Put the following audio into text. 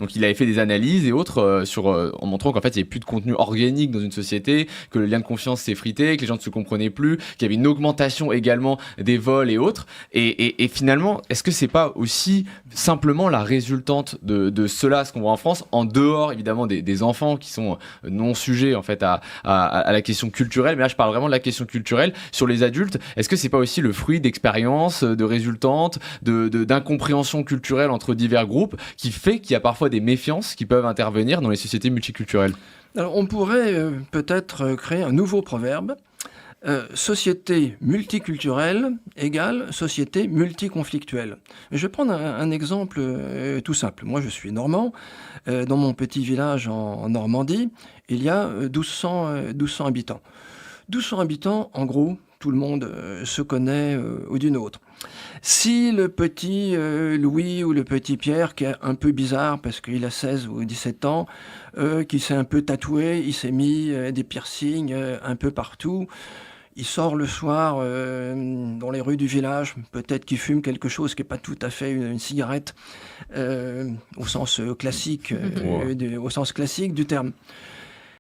Donc il avait fait des analyses et autres en montrant qu'en fait il n'y avait plus de contenu organique dans une société, que le lien de confiance s'effritait, que les gens ne se comprenaient plus, qu'il y avait une augmentation également des vols et autres. Et finalement, est-ce que c'est pas aussi simplement la résultante de cela, ce qu'on voit en France, en dehors évidemment des enfants qui sont non sujets en fait à la question culturelle, mais là je parle vraiment de la question culturelle sur les adultes. Est-ce que c'est pas aussi le fruit d'expériences, de résultantes, d'incompréhension culturelle entre divers groupes qui fait qu'il y a parfois des méfiances qui peuvent intervenir dans les sociétés multiculturelles? Alors, on pourrait peut-être créer un nouveau proverbe. Société multiculturelle égale société multiconflictuelle. Je vais prendre un exemple tout simple. Moi, je suis normand. Dans mon petit village en Normandie, il y a 1200 habitants. 1200 habitants, en gros, tout le monde se connaît d'une autre. Si le petit Louis ou le petit Pierre, qui est un peu bizarre parce qu'il a 16 ou 17 ans, qui s'est un peu tatoué, il s'est mis des piercings un peu partout, il sort le soir dans les rues du village, peut-être qu'il fume quelque chose qui n'est pas tout à fait une cigarette, au sens classique du terme.